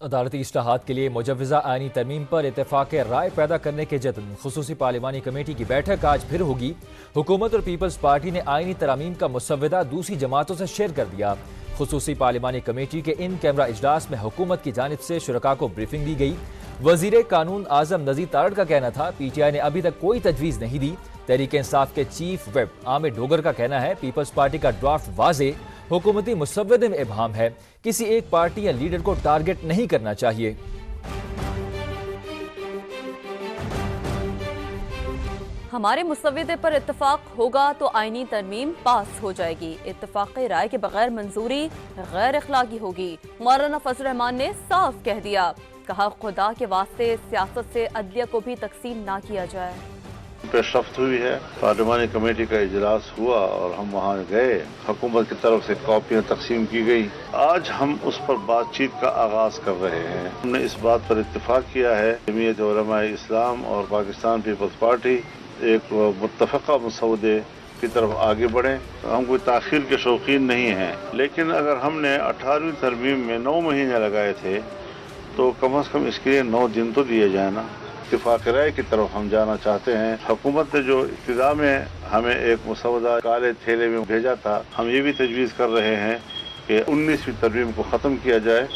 عدالتی اصلاحات کے لیے مجوزہ آئینی ترمیم پر اتفاق رائے پیدا کرنے کے جتن۔ خصوصی پارلیمانی کمیٹی کی بیٹھک آج پھر ہوگی۔ حکومت اور پیپلز پارٹی نے آئینی ترامیم کا مسودہ دوسری جماعتوں سے شیئر کر دیا۔ خصوصی پارلیمانی کمیٹی کے ان کیمرہ اجلاس میں حکومت کی جانب سے شرکاء کو بریفنگ دی گئی۔ وزیر قانون اعظم نذیر تارڑ کا کہنا تھا پی ٹی آئی نے ابھی تک کوئی تجویز نہیں دی۔ تحریک انصاف کے چیف ویپ عامر ڈوگر کا کہنا ہے پیپلز پارٹی کا ڈرافٹ واضح حکومتی مسودے میں ابہام ہے، کسی ایک پارٹی یا لیڈر کو ٹارگٹ نہیں کرنا چاہیے۔ ہمارے مسودے پر اتفاق ہوگا تو آئینی ترمیم پاس ہو جائے گی۔ اتفاقی رائے کے بغیر منظوری غیر اخلاقی ہوگی۔ مولانا فضل الرحمان نے صاف کہہ دیا، کہا خدا کے واسطے سیاست سے عدلیہ کو بھی تقسیم نہ کیا جائے۔ پیش رفت ہوئی ہے، پارلیمانی کمیٹی کا اجلاس ہوا اور ہم وہاں گئے، حکومت کی طرف سے کاپیاں تقسیم کی گئی۔ آج ہم اس پر بات چیت کا آغاز کر رہے ہیں۔ ہم نے اس بات پر اتفاق کیا ہے جمعیت علماء اسلام اور پاکستان پیپلز پارٹی ایک متفقہ مسودے کی طرف آگے بڑھیں۔ ہم کوئی تاخیر کے شوقین نہیں ہیں، لیکن اگر ہم نے 18ویں ترمیم میں 9 مہینے لگائے تھے تو کم از کم اس کے لیے 9 دن تو دیے جائیں نا۔ اتفاق رائے کی طرف ہم جانا چاہتے ہیں۔ حکومت نے جو ابتدا میں ہمیں ایک مسودہ کالے تھیلے میں بھیجا تھا، ہم یہ بھی تجویز کر رہے ہیں کہ 19ویں ترمیم کو ختم کیا جائے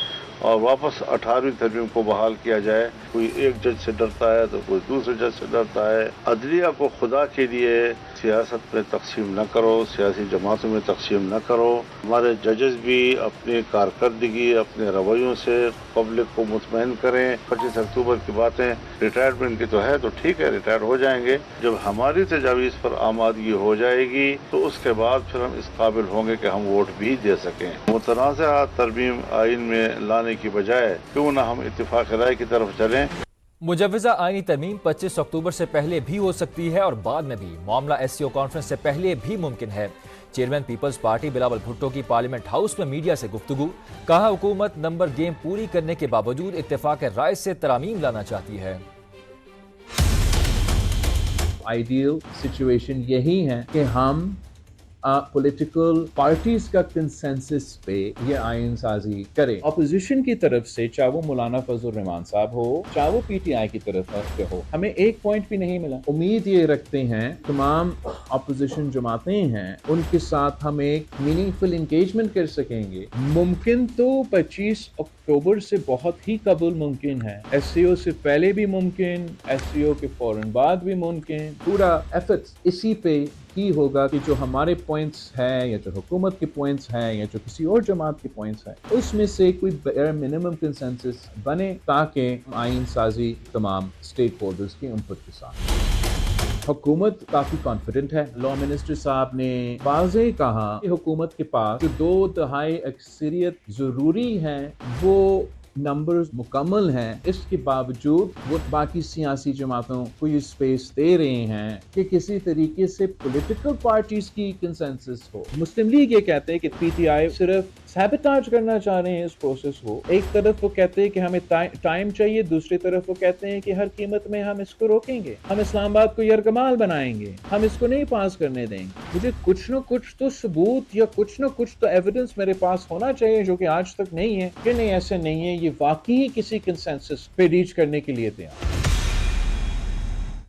اور واپس 18ویں ترمیم کو بحال کیا جائے۔ کوئی ایک جج سے ڈرتا ہے تو کوئی دوسرے جج سے ڈرتا ہے۔ عدلیہ کو خدا کے لیے سیاست میں تقسیم نہ کرو، سیاسی جماعتوں میں تقسیم نہ کرو۔ ہمارے ججز بھی اپنی کارکردگی، اپنے رویوں سے پبلک کو مطمئن کریں۔ 25 اکتوبر کی باتیں ریٹائرمنٹ کی تو ہے تو ٹھیک ہے، ریٹائر ہو جائیں گے۔ جب ہماری تجاویز پر آمادگی ہو جائے گی تو اس کے بعد پھر ہم اس قابل ہوں گے کہ ہم ووٹ بھی دے سکیں۔ متنازعہ ترمیم آئین میں لانے کی بجائے کیوں نہ ہم اتفاق رائے کی طرف چلیں۔ مجوزہ آئینی ترمیم 25 اکتوبر سے پہلے بھی ہو سکتی ہے اور بعد میں بھی۔ معاملہ ایس سی او کانفرنس سے پہلے بھی ممکن ہے۔ چیئرمین پیپلز پارٹی بلاول بھٹو کی پارلیمنٹ ہاؤس میں میڈیا سے گفتگو، کہا حکومت نمبر گیم پوری کرنے کے باوجود اتفاق رائے سے ترامیم لانا چاہتی ہے۔ آئیڈیل سچویشن یہی ہے کہ ہم پولیٹیکل پارٹیز کا کنسنسس پہ یہ آئین سازی کریں۔ اپوزیشن کی طرف سے چاہے وہ مولانا فضل الرحمان صاحب ہو، چاہے وہ پی ٹی آئی کی طرف سے ہو، ہمیں ایک پوائنٹ بھی نہیں ملا۔ امید یہ رکھتے ہیں تمام اپوزیشن جماعتیں ہیں ان کے ساتھ ہم ایک میننگ فل انگیجمنٹ کر سکیں گے۔ ممکن تو 25 اکتوبر سے بہت ہی قبل ممکن ہے، ایس سی او سے پہلے بھی ممکن، ایس سی او کے فوراً بعد بھی ممکن۔ پورا ایفرٹس اسی پہ ہی ہوگا کہ جو ہمارے پوائنٹس ہیں یا جو حکومت کے پوائنٹس ہیں یا جو کسی اور جماعت کے پوائنٹس ہیں اس میں سے کوئی منیمم کنسنسس بنے تاکہ آئین سازی تمام اسٹیک ہولڈرز کے انپٹ کے ساتھ۔ حکومت کافی کانفیڈنٹ ہے۔ لا منسٹر صاحب نے واضح کہا کہ حکومت کے پاس جو 2/3 اکثریت ضروری ہے وہ نمبرز مکمل ہیں، اس کے باوجود وہ باقی سیاسی جماعتوں کو یہ سپیس دے رہے ہیں کہ کسی طریقے سے پولیٹیکل پارٹیز کی کنسنسس ہو۔ مسلم لیگ یہ کہتے ہیں کہ پی ٹی آئی صرف سیبوٹاج کرنا چاہ رہے ہیں اس پروسیس کو۔ ایک طرف وہ کہتے ہیں کہ ہمیں ٹائم چاہیے، دوسری طرف وہ کہتے ہیں کہ ہر قیمت میں ہم اس کو روکیں گے، ہم اسلام آباد کو یرغمال بنائیں گے، ہم اس کو نہیں پاس کرنے دیں گے۔ مجھے کچھ نہ کچھ تو ثبوت یا کچھ نہ کچھ تو ایویڈنس میرے پاس ہونا چاہیے جو کہ آج تک نہیں ہے کہ نہیں ایسے نہیں ہے، یہ واقعی کسی کنسنسس پہ ریچ کرنے کے لیے تیار۔